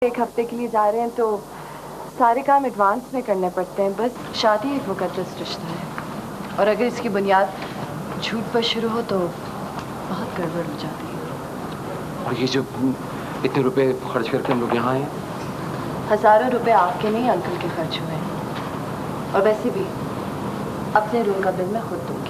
एक हफ्ते के लिए जा रहे हैं तो सारे काम एडवांस में करने पड़ते हैं। बस शादी एक मुकद्दस रिश्ता है और अगर इसकी बुनियाद झूठ पर शुरू हो तो बहुत गड़बड़ हो जाती है। और ये जो इतने रुपए खर्च करके हम लोग यहाँ आए, हजारों रुपए आपके नहीं अंकल के खर्च हुए हैं। और वैसे भी अपने रूम का बिल मैं खुद दूंगी।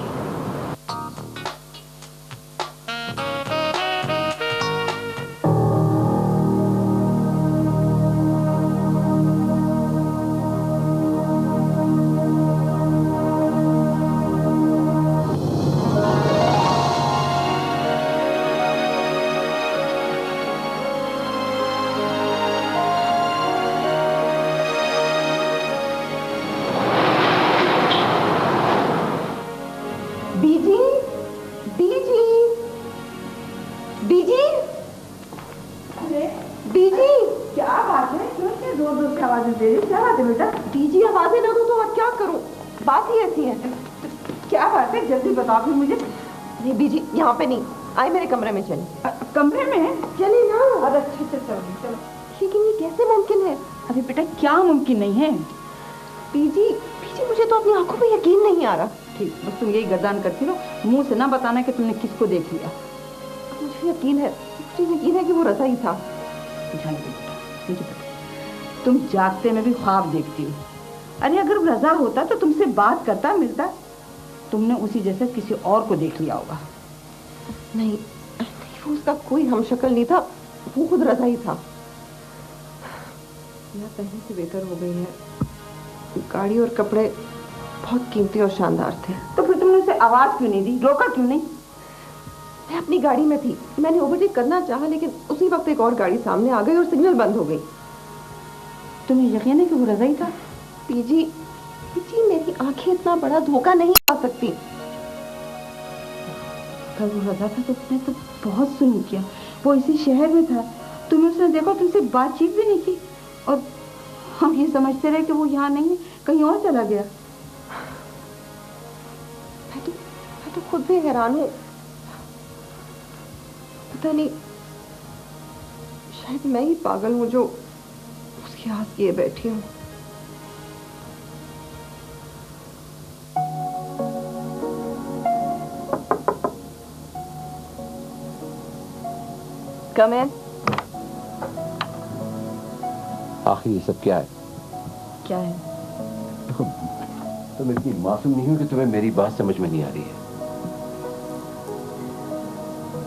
यहाँ पे नहीं, आए मेरे कमरे में चले। कमरे में चले ना। अरे अच्छे से चलो। लेकिन ये कैसे मुमकिन है? अरे बेटा क्या मुमकिन नहीं है? बीजी मुझे तो अपनी आंखों पे यकीन नहीं आ रहा। ठीक, बस तुम यही गर्दान करती रहो, मुंह से ना बताना कि तुमने किसको देख लिया। मुझे यकीन है कि वो रज़ा ही था। मुझे पता, तुम जागते में भी ख्वाब देखती हो। अरे अगर रज़ा होता तो तुमसे बात करता, मिलता। तुमने उसी जैसे किसी और को देख लिया होगा। नहीं, वो उसका कोई हमशक्ल नहीं था, वो खुद रज़ा ही था। यह पहले से बेहतर हो गई है। गाड़ी और कपड़े बहुत कीमती और शानदार थे। तो फिर तुमने उसे आवाज क्यों नहीं दी, रोका क्यों नहीं? मैं अपनी गाड़ी में थी, मैंने ओवरटेक करना चाहा लेकिन उसी वक्त एक और गाड़ी सामने आ गई और सिग्नल बंद हो गई। तुम्हें यकीन है कि वो रज़ा ही था? पीजी मेरी आंखें इतना बड़ा धोखा नहीं खा सकती। अगर वो रज़ा था तो उसने तो बहुत सुन किया। वो इसी शहर में था, तुम्हें उसने देखा, तुमसे बातचीत भी नहीं की और हम ये समझते रहे कि वो यहाँ नहीं है, कहीं और चला गया। मैं तो खुद भी हैरान हूँ। पता नहीं, शायद मैं ही पागल हूँ जो उसके हाथ किए बैठी हूँ। Come in. आखिर ये सब क्या है? क्या है? देखो, तुम इतनी मासूम नहीं हो कि तुम्हें मेरी बात समझ में नहीं आ रही है।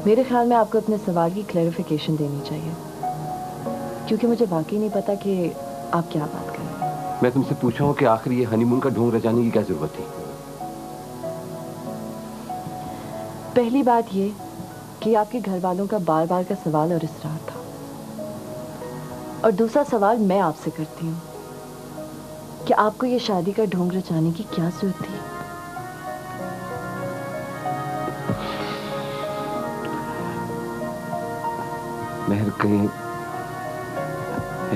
मेरे ख्याल में आपको अपने सवाल की क्लैरिफिकेशन देनी चाहिए, क्योंकि मुझे वाकई नहीं पता कि आप क्या बात कर रहे हैं। मैं तुमसे पूछा हूँ कि आखिर ये हनीमून का ढोंग रचाने की क्या जरूरत थी? पहली बात ये कि आपके घर वालों का बार बार का सवाल और इसरार था, और दूसरा सवाल मैं आपसे करती हूँ कि आपको ये शादी का ढोंग रचाने की क्या जरूरत थी? महर, कहीं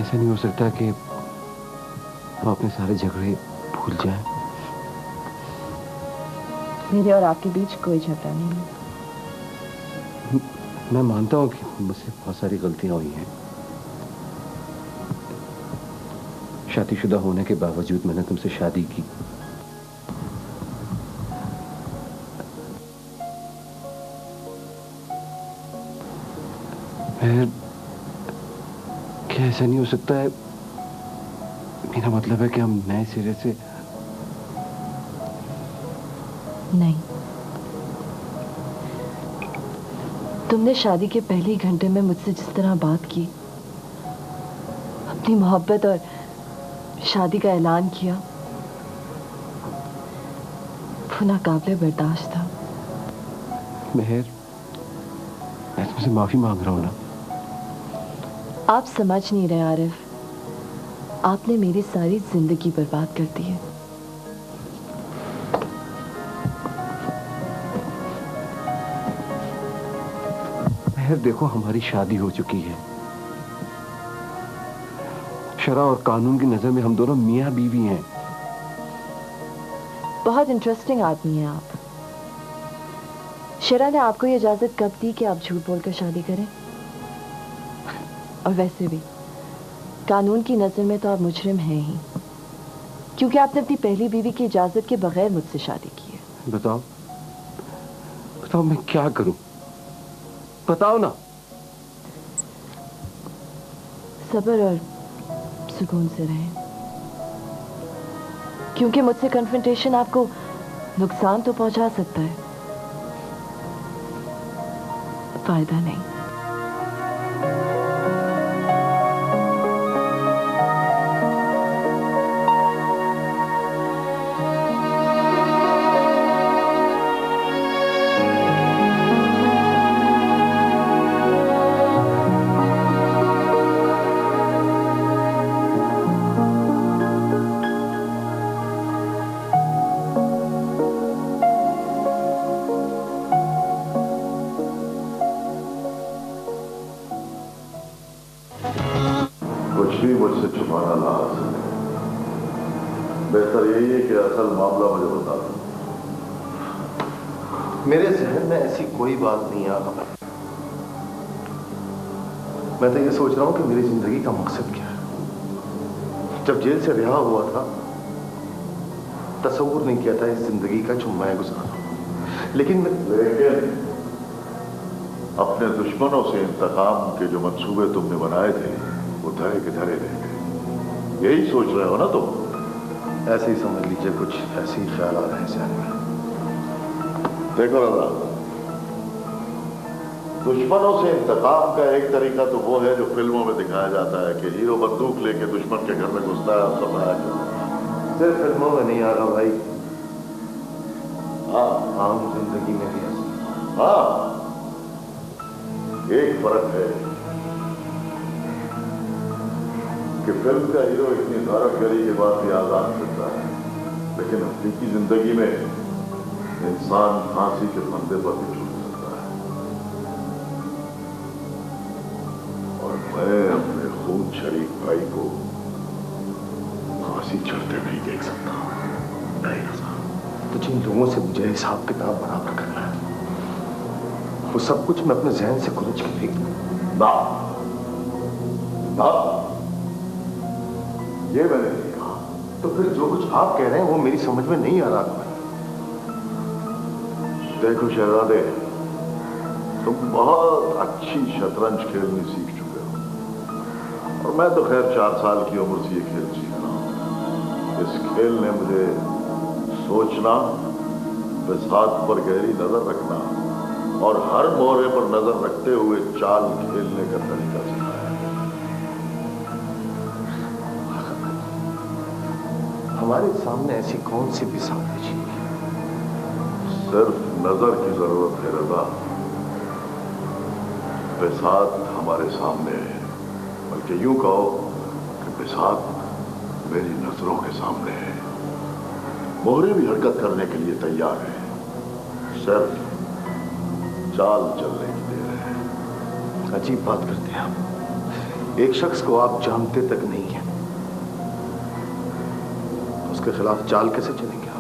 ऐसा नहीं हो सकता कि हम अपने सारे झगड़े भूल जाएं? मेरे और आपके बीच कोई झगड़ा नहीं है। मैं मानता हूँ कि मुझसे बहुत सारी गलतियां हुई हैं। शादीशुदा होने के बावजूद मैंने तुमसे शादी की। क्या ऐसा नहीं हो सकता है? मेरा मतलब है कि हम नए सिरे से। नहीं, तुमने शादी के पहले ही घंटे में मुझसे जिस तरह बात की, अपनी मोहब्बत और शादी का ऐलान किया, वो नाकाबिले बर्दाश्त था। मेहर, मैं तुमसे माफी मांग रहा हूं ना। आप समझ नहीं रहे आरिफ, आपने मेरी सारी जिंदगी बर्बाद कर दी है। मेहर, देखो, हमारी शादी हो चुकी है। शरा और कानून की नजर में हम दोनों मियां बीवी हैं। बहुत इंटरेस्टिंग आदमी हैं आप। शरा ने आपको ये इजाजत कब दी कि आप झूठ बोलकर शादी करें? और वैसे भी कानून की नजर में तो आप मुजरिम हैं ही, क्योंकि आपने अपनी पहली बीवी की इजाजत के बगैर मुझसे शादी की है। बताओ बताओ मैं क्या करूं, बताओ ना। सब्र और सुकून से रहें, क्योंकि मुझसे कन्फ्रंटेशन आपको नुकसान तो पहुंचा सकता है, फायदा नहीं। कुछ भी मुझसे छुपाना ना आ सके। बेहतर यही है कि असल मामला मुझे बता दो। मेरे जहन में ऐसी कोई बात नहीं आ रहा। मैं तो ये सोच रहा हूं कि मेरी जिंदगी का मकसद क्या है। जब जेल से रिहा हुआ था, तसव्वुर नहीं किया था इस जिंदगी का जो मैं गुजारा, लेकिन अपने दुश्मनों से इंतकाम के जो मंसूबे तुमने बनाए थे वो धरे के धरे रह गए। यही सोच रहे हो ना तुम? ऐसे ही समझ लीजिए, कुछ ऐसे ही ख्याल आ रहे हैं जहन में। देखो रजा, दुश्मनों से इंतकाम का एक तरीका तो वो है जो फिल्मों में दिखाया जाता है कि हीरो बंदूक लेके दुश्मन के घर में घुसता है और सब आया करता है। सिर्फ फिल्मों में नहीं आ रहा भाई, हाँ आम जिंदगी में भी ऐसा। हाँ, एक फर्क है कि फिल्म का हीरो इतनी धारकगरी के बाद भी आजाद फिरता है, लेकिन हकीकी जिंदगी में इंसान फांसी के फंदे पर भी छूट सकता है। और मैं अपने खून शरीक भाई को फांसी चढ़ते नहीं देख सकता। नहीं रज़ा, तो जिन लोगों से मुझे हिसाब किताब बराबर करना है, वो सब कुछ मैं अपने जहन से कुचल के फेंक दूं। ना ना, ये मैंने नहीं कहा। तो फिर जो कुछ आप कह रहे हैं वो मेरी समझ में नहीं आ रहा भाई। देखो शहजादे, तुम बहुत अच्छी शतरंज खेलनी सीख चुके हो, और मैं तो खैर 4 साल की उम्र से ये खेल सीख रहा हूं। इस खेल ने मुझे सोचना, बिसात पर गहरी नजर रखना और हर मोहरे पर नजर रखते हुए चाल खेलने का तरीका सिखाया। हमारे सामने ऐसी कौन सी बिसात है जी? सिर्फ नजर की जरूरत है रजा। बिसात हमारे सामने है, बल्कि यूं कहो कि बिसात मेरी नजरों के सामने है। मोहरे भी हरकत करने के लिए तैयार है, सिर्फ चाल चलने की देर है। अजीब बात करते हैं आप। एक शख्स को आप जानते तक नहीं है, उसके खिलाफ चाल कैसे चलेंगे आप?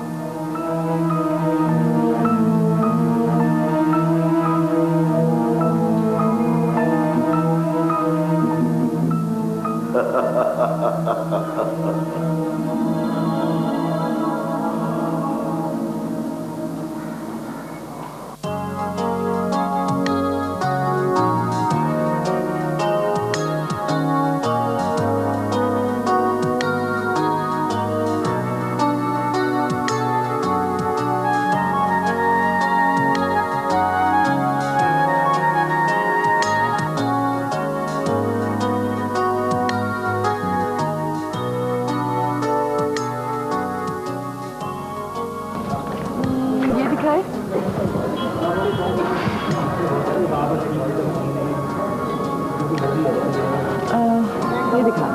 ये दिखा।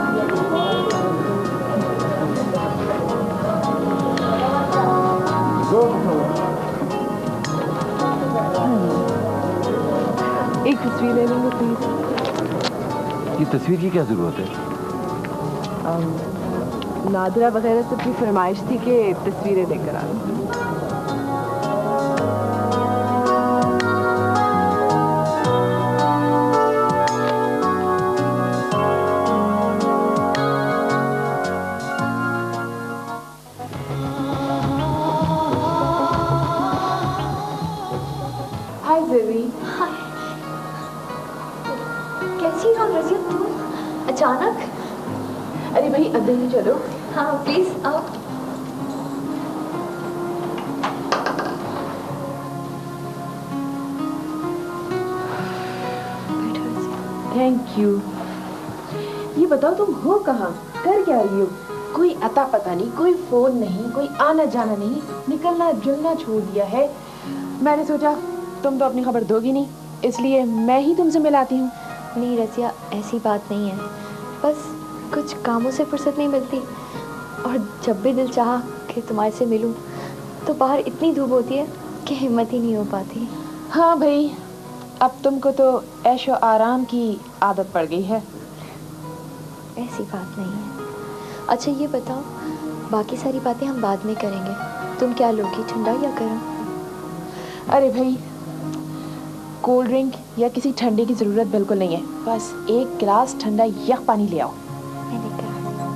एक तस्वीर ले लेंगे प्लीज। ये तस्वीर की क्या जरूरत है? नादिरा वगैरह से अपनी फरमाइश थी कि तस्वीरें लेकर आ। अचानक? अरे भाई अंदर ही चलो। हाँ प्लीज आओ। Thank you. ये बताओ तुम हो कहाँ, कर क्या रही हो? कोई अता पता नहीं, कोई फोन नहीं, कोई आना जाना नहीं, निकलना जुलना छोड़ दिया है। मैंने सोचा तुम तो अपनी खबर दोगी नहीं, इसलिए मैं ही तुमसे मिलाती हूँ। नहीं रसिया, ऐसी बात नहीं है, बस कुछ कामों से फुर्सत नहीं मिलती, और जब भी दिल चाहा कि तुम्हारे से मिलूं तो बाहर इतनी धूप होती है कि हिम्मत ही नहीं हो पाती। हाँ भाई, अब तुमको तो ऐशो आराम की आदत पड़ गई है। ऐसी बात नहीं है। अच्छा ये बताओ, बाकी सारी बातें हम बाद में करेंगे, तुम क्या लोगी, ठंडा या गर्म? अरे भाई, कोल्ड ड्रिंक या किसी ठंडे की ज़रूरत बिल्कुल नहीं है, बस एक गिलास ठंडा यख पानी ले आओ। मैं लेकर आती हूँ।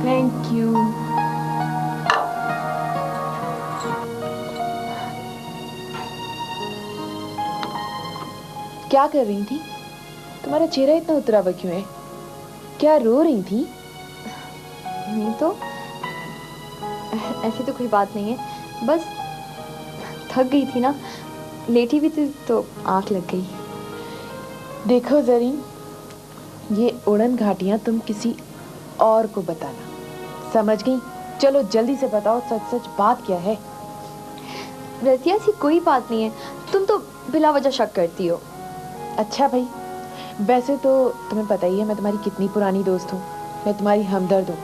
Thank you. क्या कर रही थी? तुम्हारा चेहरा इतना उतरा हुआ क्यों है? क्या रो रही थी? नहीं तो ऐसी तो कोई बात नहीं है, बस थक गई थी ना, लेटी भी थी तो आँख लग गई। देखो जरीन, ये उड़न घाटियां तुम किसी और को बताना, समझ गई? चलो जल्दी से बताओ, सच सच बात क्या है? रतिया, ऐसी कोई बात नहीं है, तुम तो बिला वजह शक करती हो। अच्छा भाई, वैसे तो तुम्हें पता ही है मैं तुम्हारी कितनी पुरानी दोस्त हूँ, मैं तुम्हारी हमदर्द हूँ।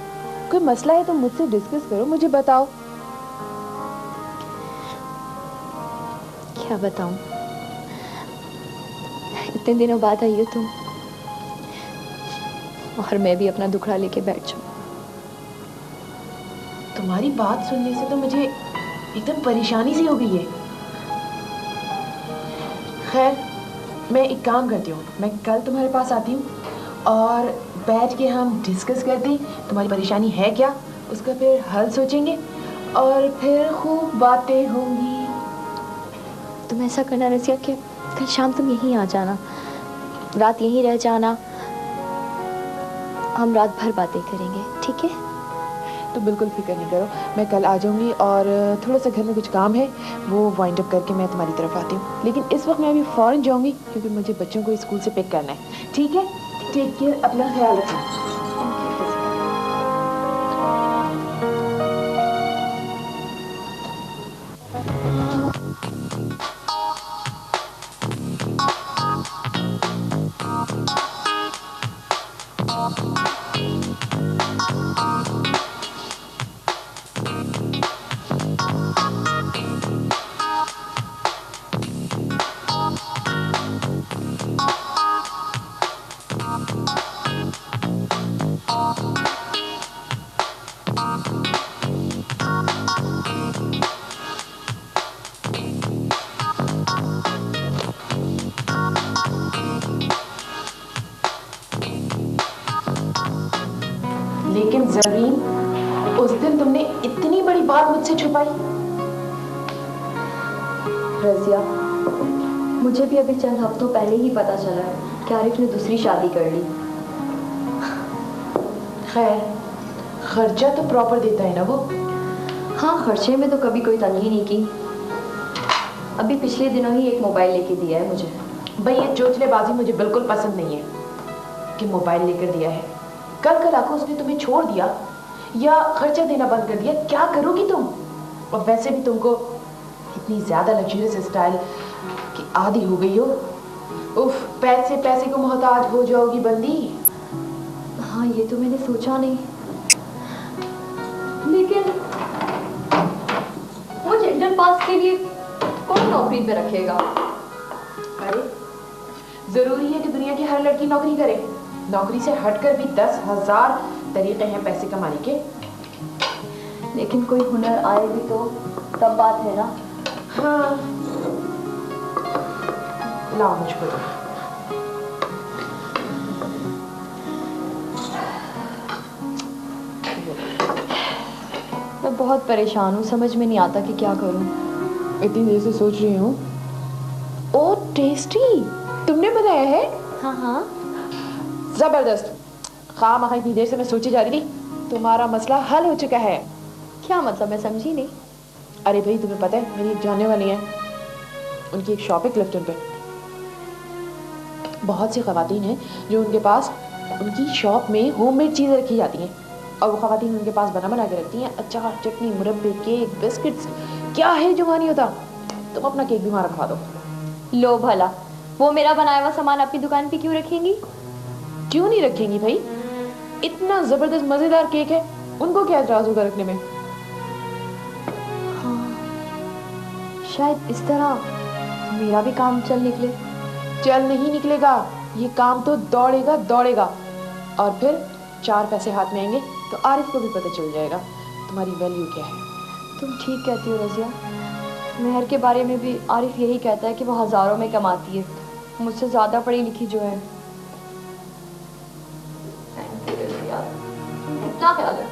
कोई मसला है तो मुझसे डिस्कस करो, मुझे बताओ। क्या बताऊं, इतने दिनों बाद आई हो तुम, और मैं भी अपना दुखड़ा लेके बैठ जाऊं। तुम्हारी बात सुनने से तो मुझे एकदम परेशानी सी हो गई है। खैर, मैं एक काम करती हूँ, मैं कल तुम्हारे पास आती हूँ और बैठ के हम डिस्कस करते हैं तुम्हारी परेशानी है क्या, उसका फिर हल सोचेंगे और फिर खूब बातें होंगी। तुम ऐसा करना रसिया कि कल शाम तुम यहीं आ जाना, रात यहीं रह जाना, हम रात भर बातें करेंगे, ठीक है? तो बिल्कुल फिक्र नहीं करो, मैं कल आ जाऊंगी और थोड़ा सा घर में कुछ काम है वो वाइंड अप करके मैं तुम्हारी तरफ आती हूँ। लेकिन इस वक्त मैं अभी फ़ौरन जाऊंगी क्योंकि मुझे बच्चों को स्कूल से पिक करना है। ठीक है, टेक केयर, अपना ख्याल रखना। लेकिन जरीन, उस दिन तुमने इतनी बड़ी बात मुझसे छुपाई। रजिया, मुझे भी अभी चंद हफ्तों पहले ही पता चला है कि आरिफ ने दूसरी शादी कर ली। खैर, खर्चा तो प्रॉपर देता है ना वो? हाँ, खर्चे में तो कभी कोई तंगी नहीं की। अभी पिछले दिनों ही एक मोबाइल लेके दिया है मुझे। भाई, ये चोचलेबाजी मुझे बिल्कुल पसंद नहीं है कि मोबाइल लेकर दिया है। कल आकर उसने तुम्हें छोड़ दिया या खर्चा देना बंद कर दिया, क्या करोगी तुम? और वैसे भी तुमको इतनी ज्यादा लग्जरियस स्टाइल की आदी हो गई हो। उफ, पैसे को मोहताज हो जाओगी बंदी। हाँ, ये तो मैंने सोचा नहीं, लेकिन मुझे इंटर पास के लिए कौन नौकरी पे रखेगा? अरे, जरूरी है कि दुनिया की हर लड़की नौकरी करे? नौकरी से हटकर भी 10,000 तरीके हैं पैसे कमाने के। लेकिन कोई हुनर आए भी तो तब बात है ना। हाँ, लाओ मुझको। बहुत परेशान हूँ, समझ में नहीं आता कि क्या करूँ। इतनी देर से सोच रही हूँ। ओ टेस्टी, तुमने बनाया है? हाँ हाँ। जबरदस्त। खामखा इतनी देर से मैं सोची जा रही थी, तुम्हारा मसला हल हो चुका है। क्या मतलब, मैं समझी नहीं। अरे भाई तुम्हें पता है मेरी एक जानने वाली है, उनकी एक शॉप है क्लिफ्टन पे। बहुत सी खवातीन हैं जो उनके पास उनकी शॉप में होममेड चीज़ें रखी जाती हैं, और वो खवातीन उनके पास बना के रखती हैं अचार, चटनी, मुरब्बे, केक, बिस्किट्स, क्या है जो वहाँ नहीं होता। तुम अपना केक भी वहाँ रखवा दो। लो भला, वो मेरा बनाया हुआ सामान अपनी दुकान पे क्यों रखेंगी? क्यों नहीं रखेंगी भाई, इतना जबरदस्त मजेदार केक है, उनको क्या एतराज होगा रखने में। हाँ, शायद इस तरह मेरा भी काम चल निकले। चल नहीं निकलेगा, ये काम तो दौड़ेगा दौड़ेगा, और फिर 4 पैसे हाथ में आएंगे तो आरिफ को भी पता चल जाएगा तुम्हारी वैल्यू क्या है। तुम ठीक कहती हो रजिया। मेहर के बारे में भी आरिफ यही कहता है कि वो हज़ारों में कमाती है, मुझसे ज़्यादा पढ़ी लिखी जो है। थैंक यू रजिया, इतना ख्याल है।